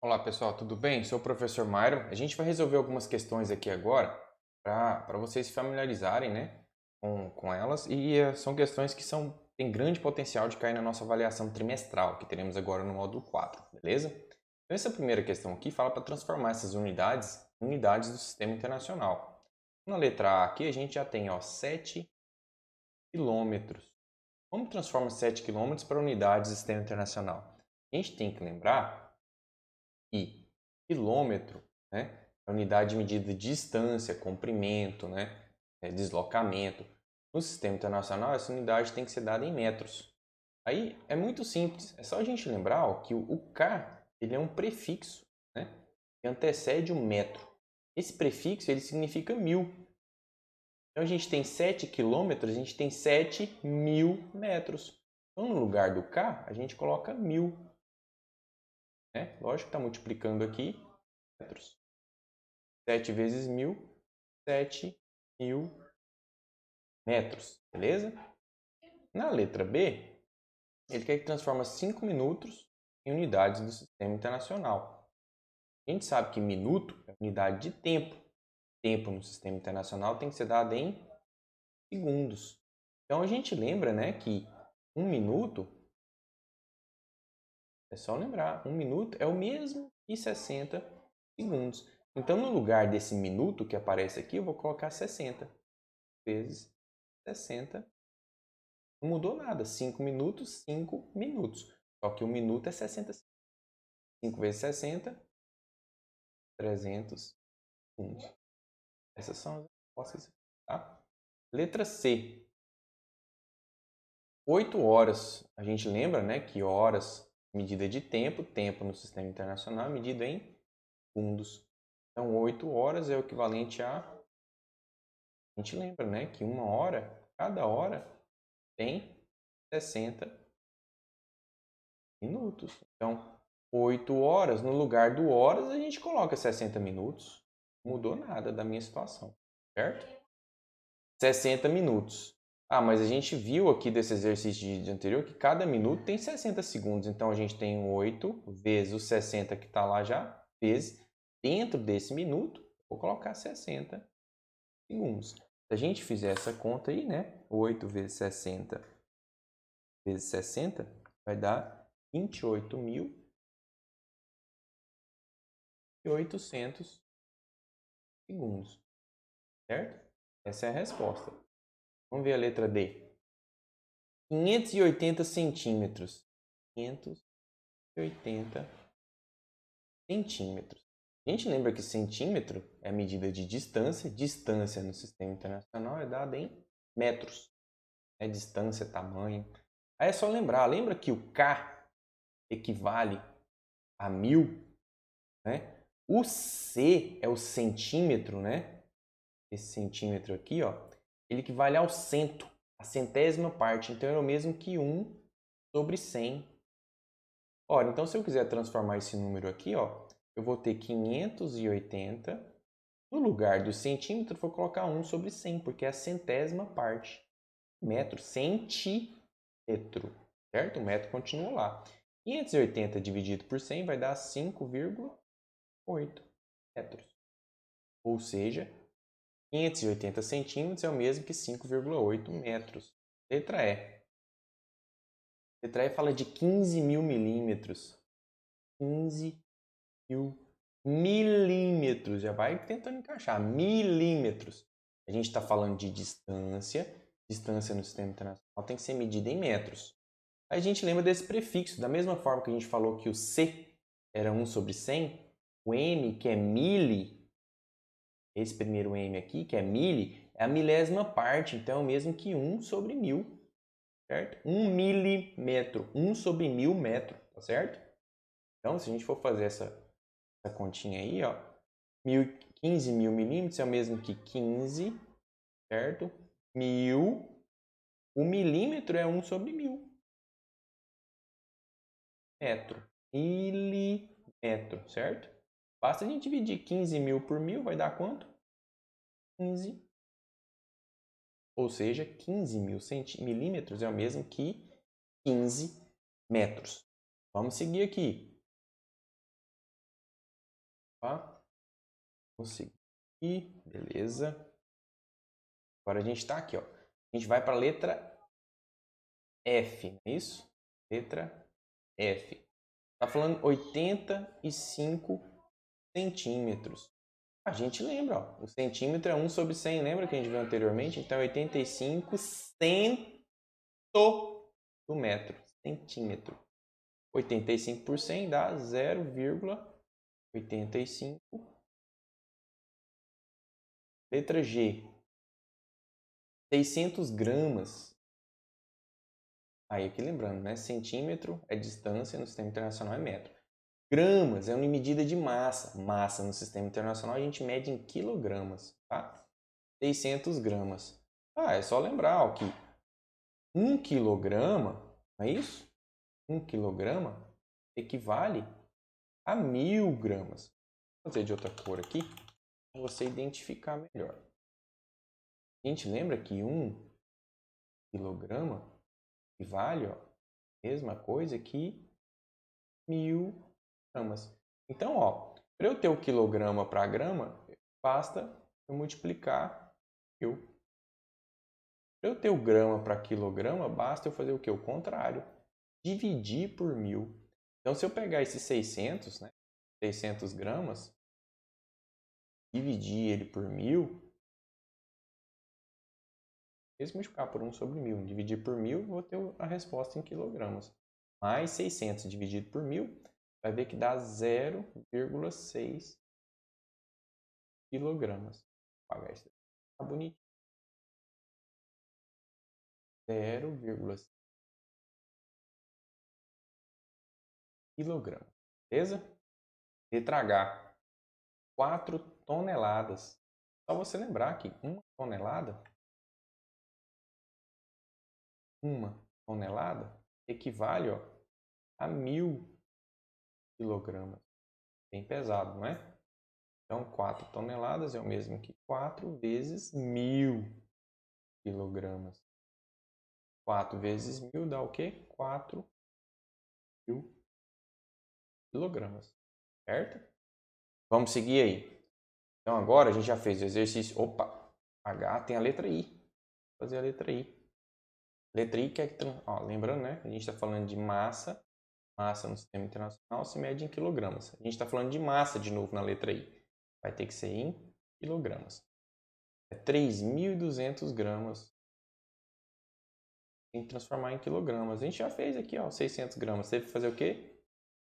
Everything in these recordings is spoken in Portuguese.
Olá pessoal, tudo bem? Sou o professor Myron. A gente vai resolver algumas questões aqui agora para vocês se familiarizarem, né, com elas e são questões que têm grande potencial de cair na nossa avaliação trimestral, que teremos agora no módulo 4, beleza? Então essa primeira questão aqui fala para transformar essas unidades em unidades do sistema internacional. Na letra A aqui a gente já tem 7 quilômetros. Como transforma 7 quilômetros para unidades do sistema internacional? A gente tem que lembrar que quilômetro, né, é a unidade de medida de distância, comprimento, né, deslocamento. No sistema internacional, essa unidade tem que ser dada em metros. Aí é muito simples, é só a gente lembrar ó, que o K ele é um prefixo, né, que antecede o metro. Esse prefixo ele significa 1000. Então a gente tem 7 quilômetros, a gente tem 7.000 metros. Então no lugar do K, a gente coloca 1000. Né? Lógico que está multiplicando aqui metros. 7 vezes 1000, 7.000 metros, beleza? Na letra B, ele quer que transforma 5 minutos em unidades do sistema internacional. A gente sabe que minuto é unidade de tempo. Tempo no sistema internacional tem que ser dado em segundos. Então a gente lembra, né, que um minuto, é só lembrar, um minuto é o mesmo que 60 segundos. Então no lugar desse minuto que aparece aqui, eu vou colocar 60 vezes 60. Não mudou nada. 5 minutos, 5 minutos. Só que um minuto é 60 segundos. 5 vezes 60, 300 segundos. Essas são as respostas. Tá? Letra C. 8 horas. A gente lembra, né, que horas, medida de tempo, tempo no sistema internacional, medida em segundos. Então, 8 horas é o equivalente a... A gente lembra, né, que uma hora, cada hora tem 60 minutos. Então, 8 horas, no lugar do horas, a gente coloca 60 minutos. Não mudou nada da minha situação, certo? 60 minutos. Ah, mas a gente viu aqui desse exercício de anterior que cada minuto tem 60 segundos. Então, a gente tem 8 vezes os 60 que está lá já, vezes dentro desse minuto, vou colocar 60 segundos. Se a gente fizer essa conta aí, né? 8 vezes 60 vezes 60 vai dar 28.800 segundos, certo? Essa é a resposta. Vamos ver a letra D. 580 centímetros. 580 centímetros. A gente lembra que centímetro é a medida de distância. Distância no sistema internacional é dada em metros. É distância, tamanho. Aí é só lembrar. Lembra que o K equivale a 1000, né? O C é o centímetro, né? Esse centímetro aqui, ó, ele equivale ao cento, a centésima parte. Então é o mesmo que 1 sobre 100. Ora, então se eu quiser transformar esse número aqui, ó, eu vou ter 580. No lugar do centímetro, eu vou colocar 1 sobre 100, porque é a centésima parte. Metro, centímetro, certo? O metro continua lá. 580 dividido por 100 vai dar 5,8 metros. Ou seja, 580 centímetros é o mesmo que 5,8 metros. Letra E. Letra E fala de 15.000 milímetros. 15.000 milímetros. Já vai tentando encaixar. Milímetros. A gente está falando de distância. Distância no sistema internacional tem que ser medida em metros. Aí a gente lembra desse prefixo. Da mesma forma que a gente falou que o C era 1 sobre 100, o M, que é mili, esse primeiro M aqui, que é mili, é a milésima parte, então é o mesmo que 1 sobre 1000, certo? 1 milímetro, 1 sobre 1000 metro, tá certo? Então, se a gente for fazer essa continha aí, ó, 15.000 milímetros é o mesmo que 15, certo? 1000, o milímetro é 1 sobre 1000 metro, milímetro, certo? Basta a gente dividir 15.000 por 1000, vai dar quanto? 15. Ou seja, 15.000 milímetros é o mesmo que 15 metros. Vamos seguir aqui. Tá? Consegui. Beleza. Agora a gente está aqui, ó. A gente vai para a letra F, não é isso? Letra F. Está falando 85 centímetros. A gente lembra, ó. O centímetro é 1 sobre 100, lembra que a gente viu anteriormente? Então, 85 cento do metro. Centímetro. 85 por 100 dá 0,85. Letra G. 600 gramas. Aí aqui lembrando, né? Centímetro é distância, no sistema internacional é metro. Gramas é uma medida de massa. Massa no sistema internacional a gente mede em quilogramas, tá? 600 gramas. É só lembrar ó, que 1 quilograma, não é isso? 1 quilograma equivale a 1000 gramas. Vou fazer de outra cor aqui, para você identificar melhor. A gente lembra que 1 quilograma equivale a mesma coisa que 1000 gramas. Então, ó, para eu ter o quilograma para grama, basta eu multiplicar 1000. Para eu ter o grama para quilograma, basta eu fazer o que? O contrário. Dividir por 1000. Então, se eu pegar esses 600, né? 600 gramas, dividir ele por 1000, se multiplicar por 1 sobre 1000, dividir por 1000, vou ter a resposta em quilogramas. Mais 600 dividido por 1000, vai ver que dá 0,6 quilogramas. Vou apagar isso. Tá bonito. 0,6 quilogramas. Beleza? Letra H. 4 toneladas. Só você lembrar que uma tonelada equivale ó, a 1000 quilogramas. Bem pesado, não é? Então, 4 toneladas é o mesmo que 4 vezes 1000 quilogramas. 4 vezes 1000 dá o quê? 4.000 quilogramas. Certo? Vamos seguir aí. Então, agora a gente já fez o exercício. Opa! H tem a letra I. Vou fazer a letra I. Letra I que é que... Ó, lembrando, né? A gente está falando de massa. Massa no sistema internacional se mede em quilogramas. A gente está falando de massa de novo na letra I. Vai ter que ser em quilogramas. É 3.200 gramas. Tem que transformar em quilogramas. A gente já fez aqui, ó, 600 gramas. Teve que fazer o quê?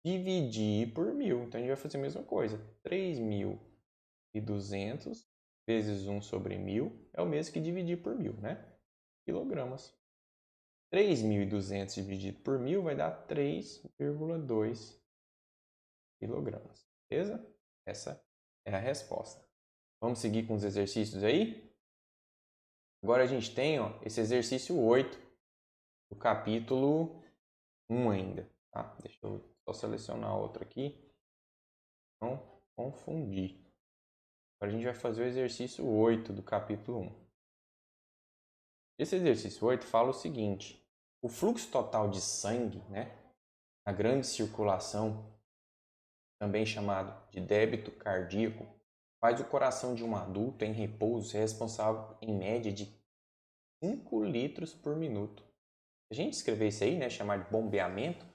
Dividir por 1000. Então, a gente vai fazer a mesma coisa. 3.200 vezes 1 sobre 1000 é o mesmo que dividir por 1000, né? Quilogramas. 3.200 dividido por 1000 vai dar 3,2 quilogramas. Beleza? Essa é a resposta. Vamos seguir com os exercícios aí? Agora a gente tem ó, esse exercício 8 do capítulo 1 ainda. Tá? Deixa eu só selecionar outro aqui. Não confundir. Agora a gente vai fazer o exercício 8 do capítulo 1. Esse exercício 8 fala o seguinte. O fluxo total de sangue, né, na grande circulação, também chamado de débito cardíaco, faz o coração de um adulto em repouso ser responsável, em média, de 5 litros por minuto. Se a gente escrever isso aí, né, chamar de bombeamento,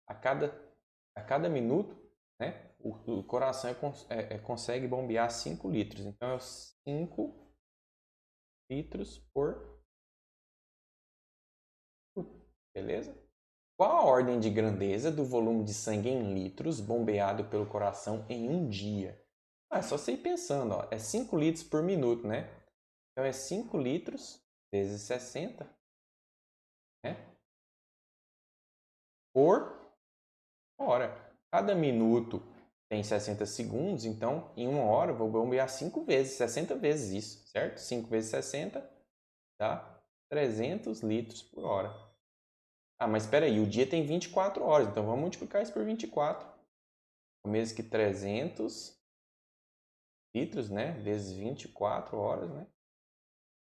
a cada minuto, né, o coração consegue bombear 5 litros. Então, é 5 litros por minuto. Beleza? Qual a ordem de grandeza do volume de sangue em litros bombeado pelo coração em um dia? É só você ir pensando, ó, é 5 litros por minuto, né? Então é 5 litros vezes 60, né? Por hora. Cada minuto tem 60 segundos, então em uma hora eu vou bombear 5 vezes, 60 vezes isso, certo? 5 vezes 60 dá 300 litros por hora. Ah, mas espera aí, o dia tem 24 horas, então vamos multiplicar isso por 24. O mesmo que 300 litros, né? Vezes 24 horas, né?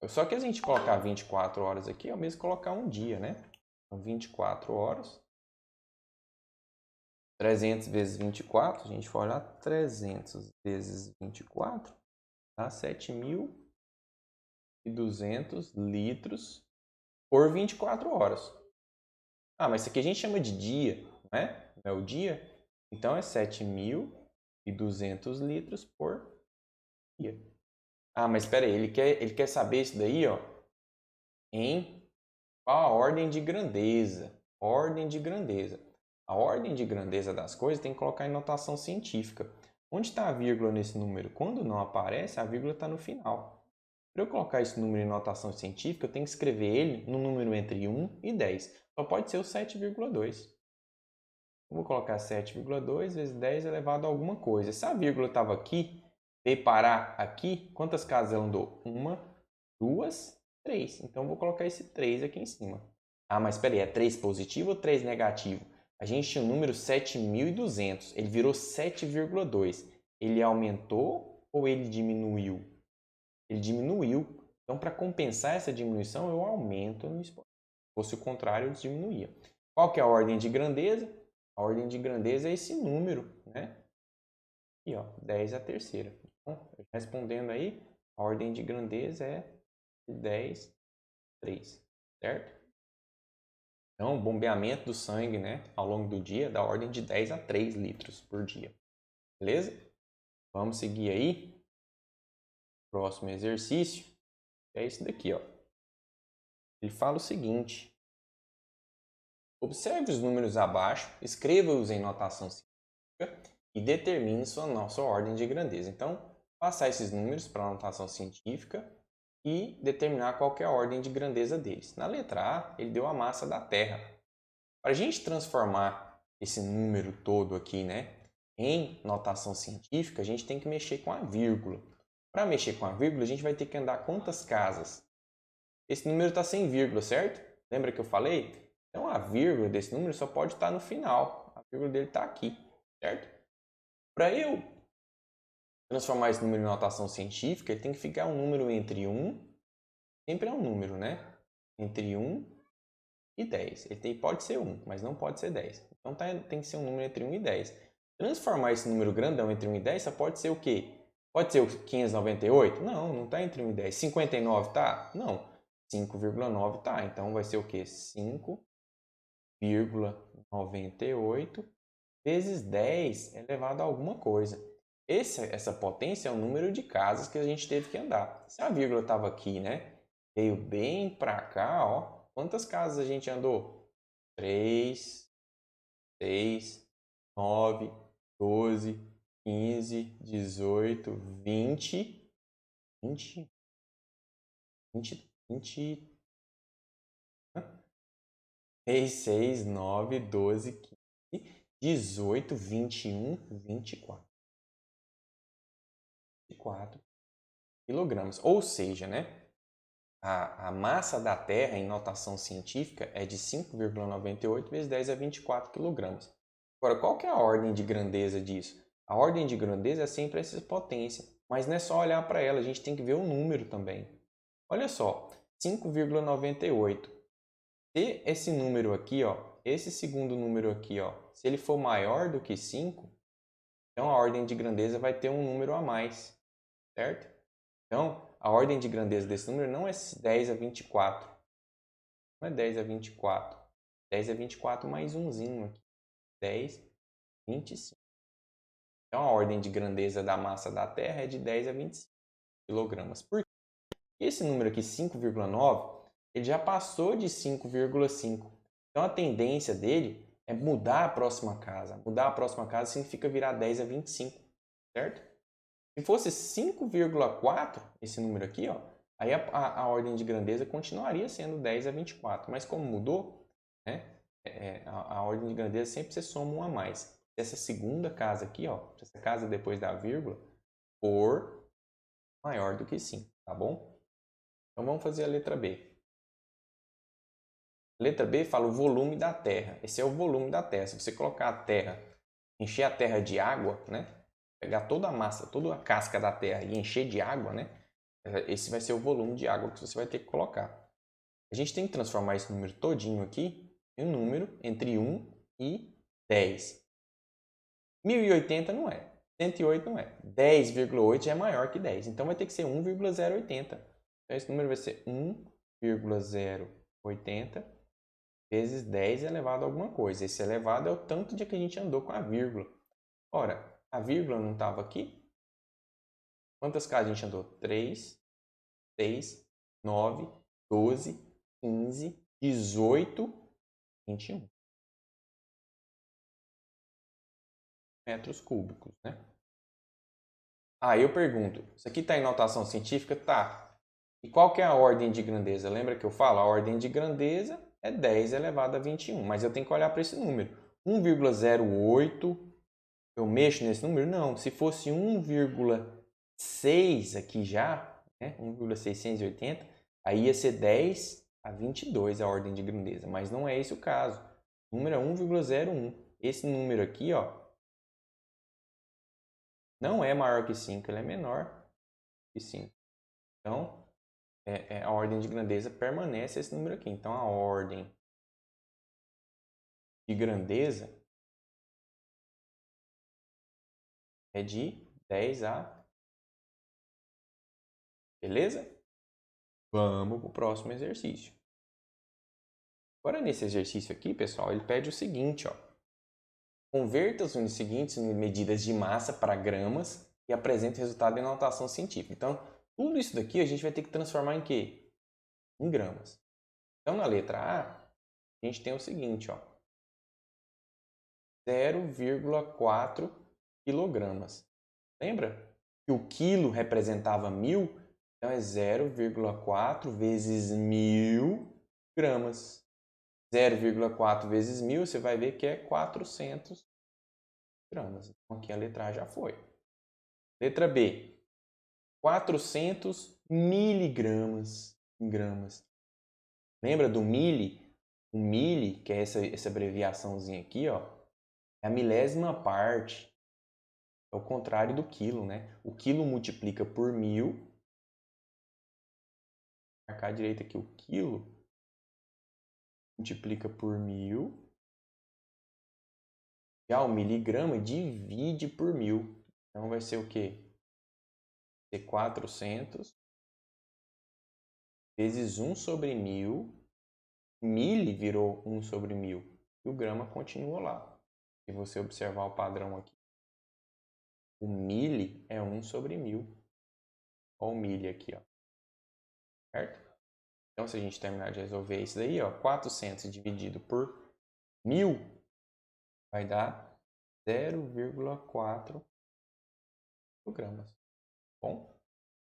Só que a gente colocar 24 horas aqui é o mesmo que colocar um dia, né? Então, 24 horas 300 vezes 24, a gente for olhar 300 vezes 24, dá 7.200 litros por 24 horas. Ah, mas isso aqui a gente chama de dia, não é? Não é o dia? Então é 7.200 litros por dia. Ah, mas espera aí, ele quer saber isso daí, ó, em qual a ordem de grandeza? Ordem de grandeza. A ordem de grandeza das coisas tem que colocar em notação científica. Onde está a vírgula nesse número? Quando não aparece, a vírgula está no final. Para eu colocar esse número em notação científica, eu tenho que escrever ele no número entre 1 e 10. Só pode ser o 7,2. Eu vou colocar 7,2 vezes 10 elevado a alguma coisa. Se a vírgula estava aqui, veio parar aqui, quantas casas ela andou? 1, 2, 3. Então eu vou colocar esse 3 aqui em cima. Ah, mas espera aí, é 3 positivo ou 3 negativo? A gente tinha o número 7.200, ele virou 7,2. Ele aumentou ou ele diminuiu? Ele diminuiu. Então, para compensar essa diminuição, eu aumento no expoente. Se fosse o contrário, eu diminuía. Qual que é a ordem de grandeza? A ordem de grandeza é esse número, né? Aqui, ó, 10 a terceira. Então, respondendo aí, a ordem de grandeza é 10, 3, certo? Então, o bombeamento do sangue, né, ao longo do dia, da ordem de 10 a 3 litros por dia. Beleza? Vamos seguir aí. Próximo exercício é esse daqui, ó. Ele fala o seguinte: observe os números abaixo, escreva-os em notação científica e determine sua ordem de grandeza. Então, passar esses números para a notação científica e determinar qual que é a ordem de grandeza deles. Na letra A, ele deu a massa da Terra. Para a gente transformar esse número todo aqui, né, em notação científica, a gente tem que mexer com a vírgula. Para mexer com a vírgula, a gente vai ter que andar quantas casas? Esse número está sem vírgula, certo? Lembra que eu falei? Então a vírgula desse número só pode estar no final. A vírgula dele está aqui, certo? Para eu transformar esse número em notação científica, ele tem que ficar um número entre 1, sempre é um número, né? Entre 1 e 10. Pode ser 1, mas não pode ser 10. Então tem que ser um número entre 1 e 10. Transformar esse número grandão entre 1 e 10 só pode ser o quê? Pode ser o 598? Não, não está entre 1 e 10. 59 tá? Não. 5,9 tá. Então vai ser o quê? 5,98 vezes 10 elevado a alguma coisa. Essa potência é o número de casas que a gente teve que andar. Se a vírgula estava aqui, né? Veio bem para cá, ó. Quantas casas a gente andou? 3, 6, 9, 12, 15, 18, 20, 20, 20, 20, 6, 6, 9, 12, 15, 18, 21, 24. 24 quilogramas. Ou seja, né? A massa da Terra, em notação científica, é de 5,98 vezes 10 a 24 quilogramas. Agora, qual que é a ordem de grandeza disso? A ordem de grandeza é sempre essa potência, mas não é só olhar para ela, a gente tem que ver o número também. Olha só, 5,98. Se esse número aqui, ó, esse segundo número aqui, ó, se ele for maior do que 5, então a ordem de grandeza vai ter um número a mais, certo? Então, a ordem de grandeza desse número não é 10 a 24. Não é 10 a 24. 10 a 24 mais umzinho aqui. 10, 25. Então, a ordem de grandeza da massa da Terra é de 10 a 25 quilogramas. Por quê? Esse número aqui, 5,9, ele já passou de 5,5. Então, a tendência dele é mudar a próxima casa. Mudar a próxima casa significa virar 10 a 25, certo? Se fosse 5,4, esse número aqui, ó, aí a ordem de grandeza continuaria sendo 10 a 24. Mas como mudou, né, a ordem de grandeza sempre você soma um a mais. Se essa segunda casa aqui, ó, essa casa depois da vírgula, for maior do que 5, tá bom? Então vamos fazer a letra B. Letra B fala o volume da Terra. Esse é o volume da Terra. Se você colocar a Terra, encher a Terra de água, né? Pegar toda a massa, toda a casca da Terra e encher de água, né? Esse vai ser o volume de água que você vai ter que colocar. A gente tem que transformar esse número todinho aqui em um número entre 1 e 10. 1080 não é. 108 não é. 10,8 já é maior que 10. Então vai ter que ser 1,080. Então esse número vai ser 1,080 vezes 10 elevado a alguma coisa. Esse elevado é o tanto de que a gente andou com a vírgula. Ora, a vírgula não estava aqui? Quantas casas a gente andou? 3, 6, 9, 12, 15, 18, 21 metros cúbicos, né? Aí eu pergunto, isso aqui está em notação científica? Tá. E qual que é a ordem de grandeza? Lembra que eu falo? A ordem de grandeza é 10 elevado a 21, mas eu tenho que olhar para esse número. 1,08, eu mexo nesse número? Não. Se fosse 1,6 aqui já, né? 1,680, aí ia ser 10 a 22 a ordem de grandeza, mas não é esse o caso. O número é 1,01. Esse número aqui, ó, não é maior que 5, ele é menor que 5. Então, a ordem de grandeza permanece esse número aqui. Então, a ordem de grandeza é de 10 a... Beleza? Vamos para o próximo exercício. Agora, nesse exercício aqui, pessoal, ele pede o seguinte, ó. Converta as unidades seguintes em medidas de massa para gramas e apresente o resultado em notação científica. Então, tudo isso daqui a gente vai ter que transformar em quê? Em gramas. Então, na letra A, a gente tem o seguinte, ó. 0,4 quilogramas. Lembra que o quilo representava 1000? Então, é 0,4 vezes 1000 gramas. 0,4 vezes 1000, você vai ver que é 400 gramas. Então, aqui a letra A já foi. Letra B. 400 miligramas em gramas. Lembra do mili? O mili, que é essa abreviaçãozinha aqui, ó, é a milésima parte. É o contrário do quilo, né? O quilo multiplica por 1000. Vou marcar direito aqui o quilo. Multiplica por 1000. Já o miligrama divide por 1000. Então vai ser o quê? Vai ser 400 vezes 1 sobre 1000. Mili virou 1 sobre 1000. E o grama continuou lá. Se você observar o padrão aqui. O mili é 1 sobre 1000. Olha o mili aqui, ó. Certo? Então, se a gente terminar de resolver isso daí, ó, 400 dividido por 1000 vai dar 0,4 gramas. Bom?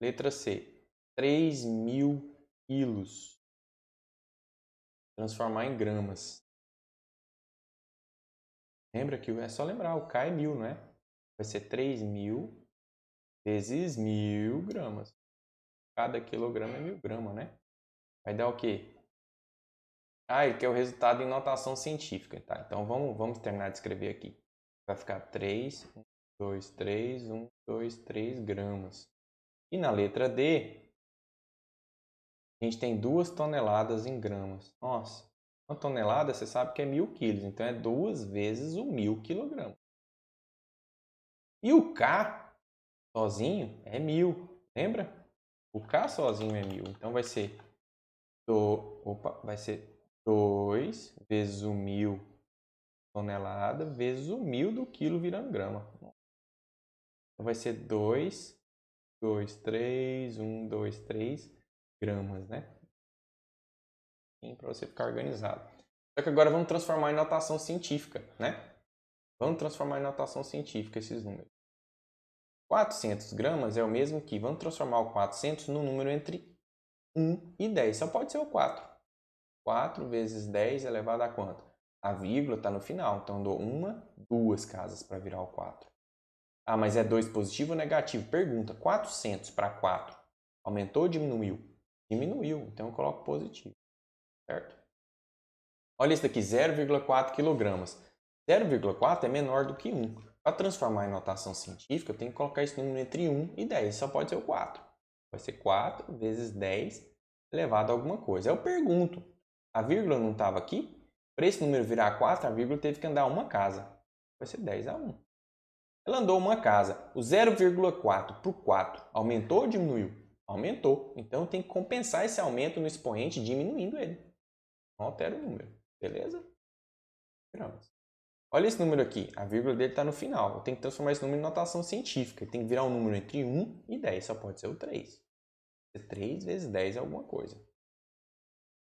Letra C. 3.000 quilos. Transformar em gramas. Lembra que é só lembrar, o K é 1000, não é? Vai ser 3.000 vezes 1000 gramas. Cada quilograma é 1000 gramas, né? Vai dar o quê? Ah, ele quer o resultado em notação científica, tá? Então vamos terminar de escrever aqui. Vai ficar 3, 1, 2, 3, 1, 2, 3 gramas. E na letra D, a gente tem 2 toneladas em gramas. Nossa, uma tonelada você sabe que é 1000 quilos, então é 2 vezes o 1000 quilogramas. E o K sozinho é 1000, lembra? O K sozinho é 1000, então vai ser, vai ser 2 vezes o 1000 tonelada vezes o 1000 do quilo virando grama. Então vai ser 2, 2, 3, 1, 2, 3 gramas, né? Para você ficar organizado. Só que agora vamos transformar em notação científica, né? Vamos transformar em notação científica esses números. 400 gramas é o mesmo que, vamos transformar o 400 no número entre 1 e 10. Só pode ser o 4. 4 vezes 10 elevado a quanto? A vírgula está no final, então dou 2 casas para virar o 4. Ah, mas é 2 positivo ou negativo? Pergunta, 400 para 4, aumentou ou diminuiu? Diminuiu, então eu coloco positivo, certo? Olha isso daqui, 0,4 kg. 0,4 é menor do que 1. Para transformar em notação científica, eu tenho que colocar esse número entre 1 e 10, só pode ser o 4. Vai ser 4 vezes 10 elevado a alguma coisa. Eu pergunto, a vírgula não estava aqui? Para esse número virar 4, a vírgula teve que andar uma casa. Vai ser 10 a 1. Ela andou uma casa. O 0,4 por 4 aumentou ou diminuiu? Aumentou. Então tem que compensar esse aumento no expoente diminuindo ele. Não altera o número. Beleza? Viramos. Olha esse número aqui. A vírgula dele está no final. Eu tenho que transformar esse número em notação científica. Tem que virar um número entre 1 e 10. Só pode ser o 3. 3 vezes 10 é alguma coisa.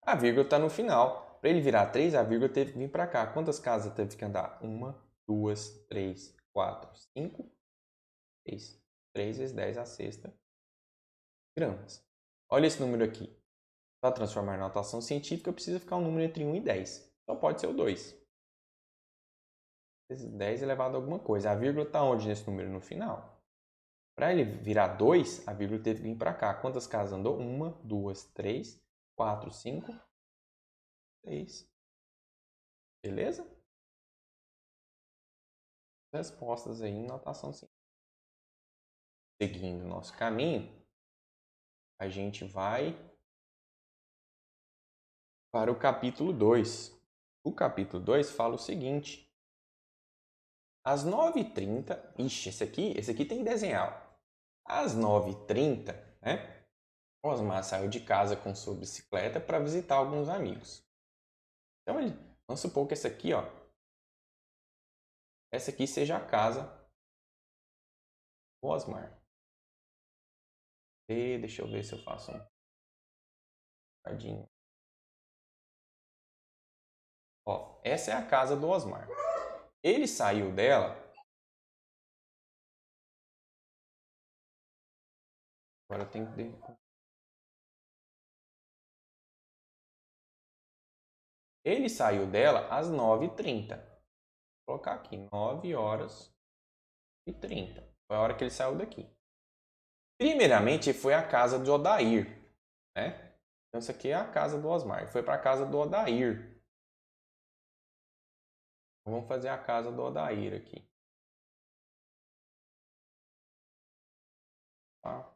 A vírgula está no final. Para ele virar 3, a vírgula teve que vir para cá. Quantas casas teve que andar? 1, 2, 3, 4, 5, 6. 3 vezes 10 a sexta gramas. Olha esse número aqui. Para transformar em notação científica, precisa ficar um número entre 1 e 10. Só pode ser o 2. 10 elevado a alguma coisa. A vírgula está onde nesse número? No final. Para ele virar 2, a vírgula teve que vir para cá. Quantas casas andou? 1, 2, 3, 4, 5, 6. Beleza? Respostas aí em notação científica. Seguindo o nosso caminho, a gente vai para o capítulo 2. O capítulo 2 fala o seguinte. Às 9h30... Ixi, esse aqui tem que desenhar. Às 9h30, né? Osmar saiu de casa com sua bicicleta para visitar alguns amigos. Então, vamos supor que essa aqui seja a casa do Osmar. E deixa eu ver se eu faço um cadinho. Ó, essa é a casa do Osmar. Ele saiu dela. Agora eu tenho que... Ele saiu dela às 9h30. Vou colocar aqui, 9h30. Foi a hora que ele saiu daqui. Primeiramente, foi a casa do Odair, né? Então, isso aqui é a casa do Osmar. Ele foi para a casa do Odair. Vamos fazer a casa do Odair aqui. Tá?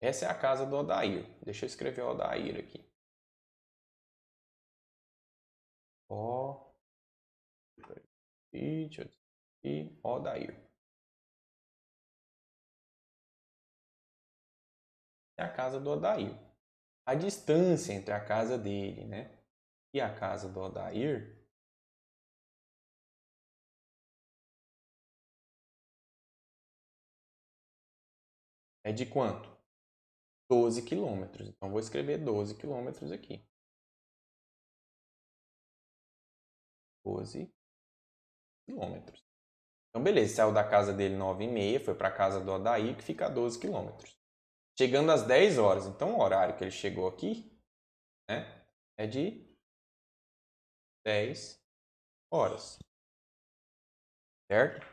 Essa é a casa do Odair. Deixa eu escrever o Odair aqui. Odair. É a casa do Odair. A distância entre a casa dele, né, e a casa do Odair é de quanto? 12 quilômetros. Então, vou escrever 12 quilômetros aqui. 12 quilômetros. Então, beleza. Saiu da casa dele 9h30, foi para a casa do Odair, que fica a 12 quilômetros. Chegando às 10 horas. Então, o horário que ele chegou aqui, né, é de 10 horas. Certo?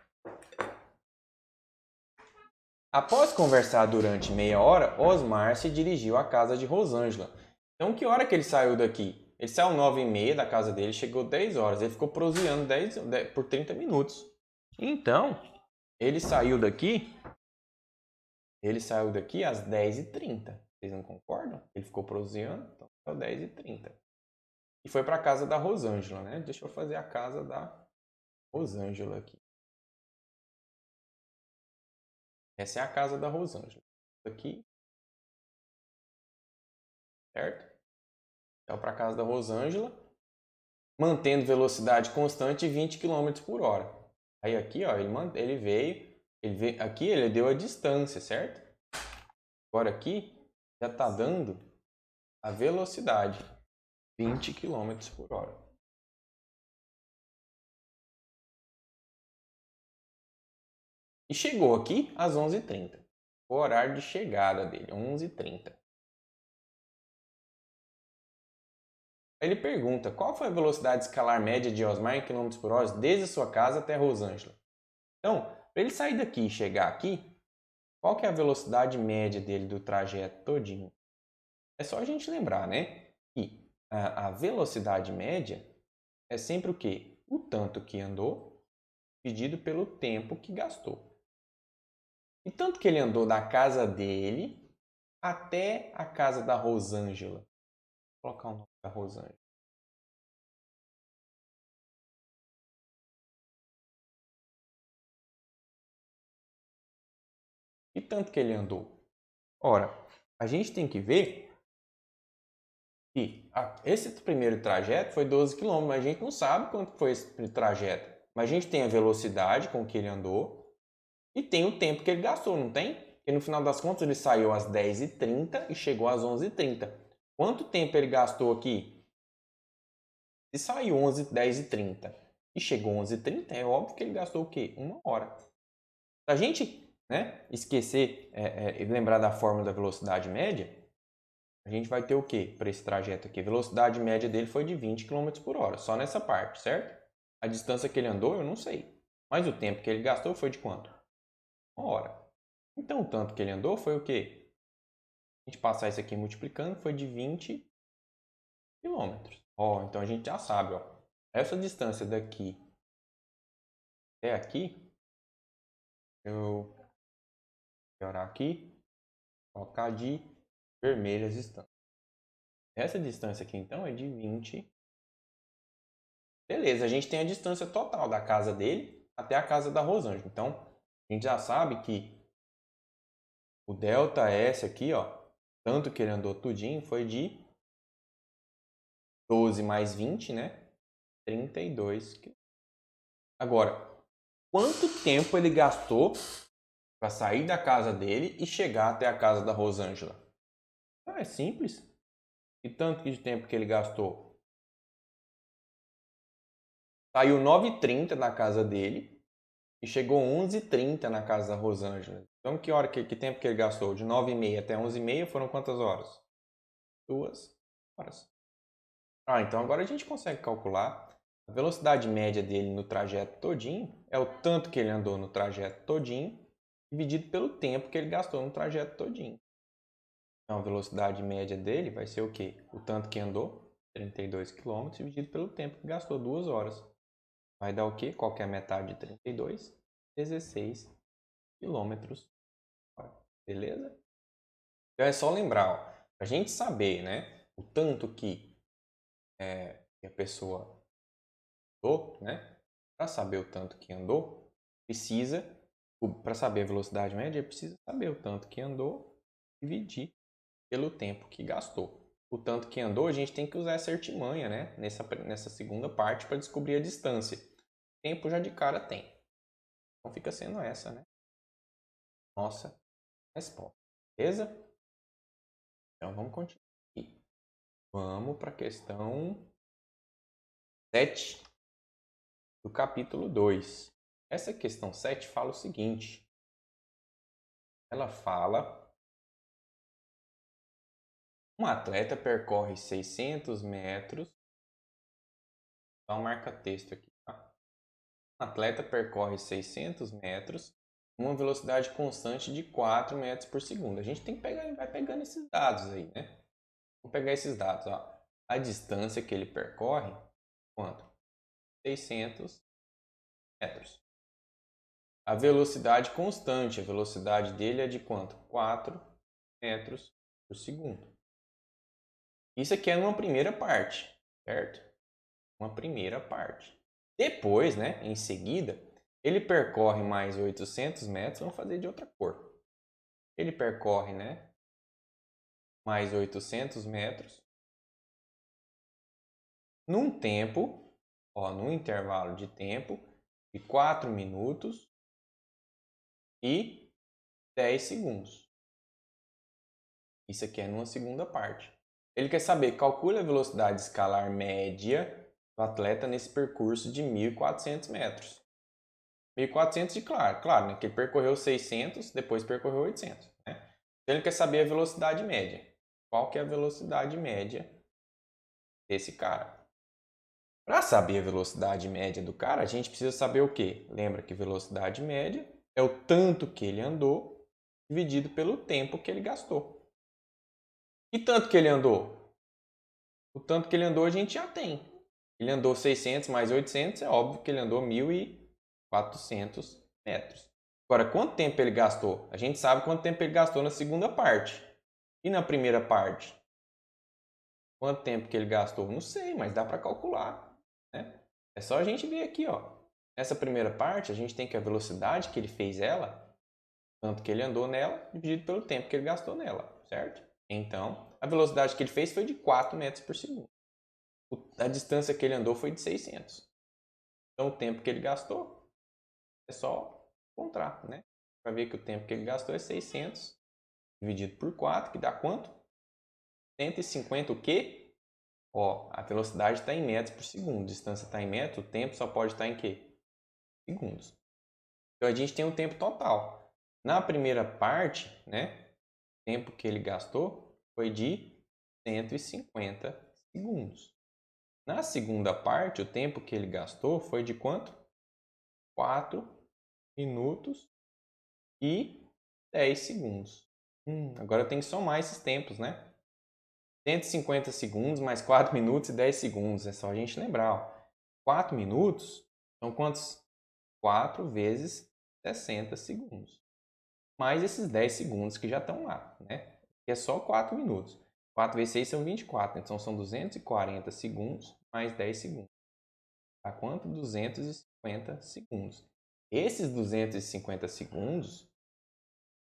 Após conversar durante meia hora, Osmar se dirigiu à casa de Rosângela. Então, que hora que ele saiu daqui? Ele saiu 9h30 da casa dele, chegou 10 horas. Ele ficou proseando 10 por 30 minutos. Então, ele saiu daqui às 10h30. Vocês não concordam? Ele ficou proseando, então saiu 10h30. E foi para a casa da Rosângela, né? Deixa eu fazer a casa da Rosângela aqui. Essa é a casa da Rosângela. Aqui. Certo? Então, para a casa da Rosângela, mantendo velocidade constante 20 km por hora. Aí aqui, ó, ele veio, aqui ele deu a distância, certo? Agora aqui já está dando a velocidade, 20 km por hora. E chegou aqui às 11h30. O horário de chegada dele, 11h30. Ele pergunta, qual foi a velocidade escalar média de Osmar em km por hora desde a sua casa até Rosângela? Então, para ele sair daqui e chegar aqui, qual que é a velocidade média dele do trajeto todinho? É só a gente lembrar, né? Que a velocidade média é sempre o quê? O tanto que andou dividido pelo tempo que gastou. E tanto que ele andou da casa dele até a casa da Rosângela. Vou colocar o nome da Rosângela. E tanto que ele andou? Ora, a gente tem que ver que esse primeiro trajeto foi 12 km, mas a gente não sabe quanto foi esse trajeto. Mas a gente tem a velocidade com que ele andou e tem o tempo que ele gastou, não tem? Porque no final das contas ele saiu às 10h30 e chegou às 11h30. Quanto tempo ele gastou aqui? Se saiu 10h30 e chegou 11h30, é óbvio que ele gastou o quê? 1 hora. Se a gente, né, esquecer e lembrar da fórmula da velocidade média, a gente vai ter o quê para esse trajeto aqui? A velocidade média dele foi de 20 km por hora, só nessa parte, certo? A distância que ele andou, eu não sei. Mas o tempo que ele gastou foi de quanto? 1 hora. Então, o tanto que ele andou foi o quê? A gente passar isso aqui multiplicando, foi de 20 km. Então a gente já sabe, essa distância daqui até aqui, eu vou piorar aqui, colocar de vermelho as distâncias. Essa distância aqui, então, é de 20. Beleza, a gente tem a distância total da casa dele até a casa da Rosângela. Então, a gente já sabe que o delta S aqui, tanto que ele andou tudinho, foi de 12 mais 20, né? 32 km. Agora, quanto tempo ele gastou para sair da casa dele e chegar até a casa da Rosângela? É simples. E tanto de tempo que ele gastou? Saiu 9h30 da casa dele e chegou 11h30 na casa da Rosângela. Então, que tempo que ele gastou? De 9h30 até 11h30 foram quantas horas? 2 horas. Então agora a gente consegue calcular a velocidade média dele no trajeto todinho, é o tanto que ele andou no trajeto todinho, dividido pelo tempo que ele gastou no trajeto todinho. Então a velocidade média dele vai ser o quê? O tanto que andou, 32 km, dividido pelo tempo que gastou, 2 horas. Vai dar o quê? Qual que é a metade de 32? 16 km. Beleza? Então é só lembrar, para a gente saber, né, o tanto que a pessoa andou, né? Para saber o tanto que andou, para saber a velocidade média, precisa saber o tanto que andou, dividir pelo tempo que gastou. O tanto que andou, a gente tem que usar essa artimanha, né? Nessa segunda parte para descobrir a distância. Tempo já de cara tem. Então fica sendo essa, né? Nossa resposta. Beleza? Então vamos continuar aqui. Vamos para a questão 7 do capítulo 2. Essa questão 7 fala o seguinte. Ela fala: um atleta percorre 600 metros. Dá um marca-texto aqui, tá? Um atleta percorre 600 metros com uma velocidade constante de 4 metros por segundo. A gente tem que vai pegando esses dados aí, né? Vamos pegar esses dados, A distância que ele percorre, quanto? 600 metros. A velocidade constante, a velocidade dele é de quanto? 4 metros por segundo. Isso aqui é uma primeira parte, certo? Uma primeira parte. Depois, né, em seguida, ele percorre mais 800 metros. Vamos fazer de outra cor. Ele percorre, né, mais 800 metros num tempo, num intervalo de tempo de 4 minutos e 10 segundos. Isso aqui é numa segunda parte. Ele quer saber, calcule a velocidade escalar média do atleta nesse percurso de 1.400 metros. 1.400 de claro, né? Que ele percorreu 600, depois percorreu 800. Né? Então ele quer saber a velocidade média. Qual que é a velocidade média desse cara? Para saber a velocidade média do cara, a gente precisa saber o quê? Lembra que velocidade média é o tanto que ele andou dividido pelo tempo que ele gastou. E tanto que ele andou? O tanto que ele andou a gente já tem. Ele andou 600 mais 800, é óbvio que ele andou 1.400 metros. Agora, quanto tempo ele gastou? A gente sabe quanto tempo ele gastou na segunda parte. E na primeira parte? Quanto tempo que ele gastou? Não sei, mas dá para calcular. Né? É só a gente ver aqui. Nessa primeira parte, a gente tem que a velocidade que ele fez ela, tanto que ele andou nela, dividido pelo tempo que ele gastou nela, certo? Então, a velocidade que ele fez foi de 4 metros por segundo. A distância que ele andou foi de 600. Então, o tempo que ele gastou é só encontrar, né? Para ver que o tempo que ele gastou é 600 dividido por 4, que dá quanto? 150 o quê? Ó, a velocidade está em metros por segundo, a distância está em metros, o tempo só pode estar em quê? Segundos. Então, a gente tem o tempo total. Na primeira parte, né, o tempo que ele gastou foi de 150 segundos. Na segunda parte, o tempo que ele gastou foi de quanto? 4 minutos e 10 segundos. Agora eu tenho que somar esses tempos, né? 150 segundos mais 4 minutos e 10 segundos. É só a gente lembrar. Ó. 4 minutos são quantos? 4 vezes 60 segundos. Mais esses 10 segundos que já estão lá, né? Que é só 4 minutos. 4 vezes 6 são 24. Então são 240 segundos mais 10 segundos. Dá quanto? 250 segundos. Esses 250 segundos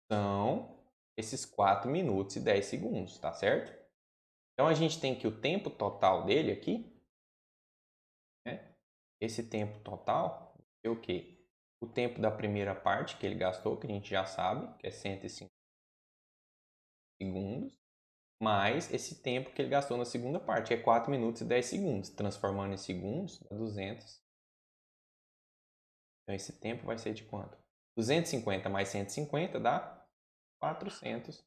são esses 4 minutos e 10 segundos, tá certo? Então a gente tem que o tempo total dele aqui, né? Esse tempo total é o quê? O tempo da primeira parte que ele gastou, que a gente já sabe, que é 150 segundos, mais esse tempo que ele gastou na segunda parte, que é 4 minutos e 10 segundos. Transformando em segundos, dá 200. Então esse tempo vai ser de quanto? 250 mais 150 dá 400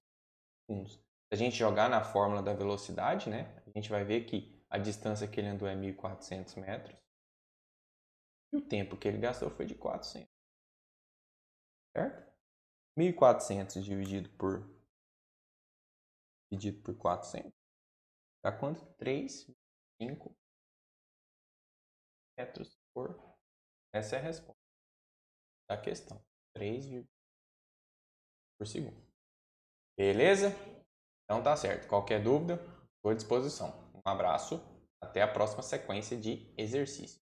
segundos. Se a gente jogar na fórmula da velocidade, né, a gente vai ver que a distância que ele andou é 1.400 metros e o tempo que ele gastou foi de 400. Certo? 1.400 dividido por 400 dá quanto? 3,5 metros por... Essa é a resposta da questão. 3 por segundo. Beleza? Então tá certo. Qualquer dúvida, estou à disposição. Um abraço. Até a próxima sequência de exercício.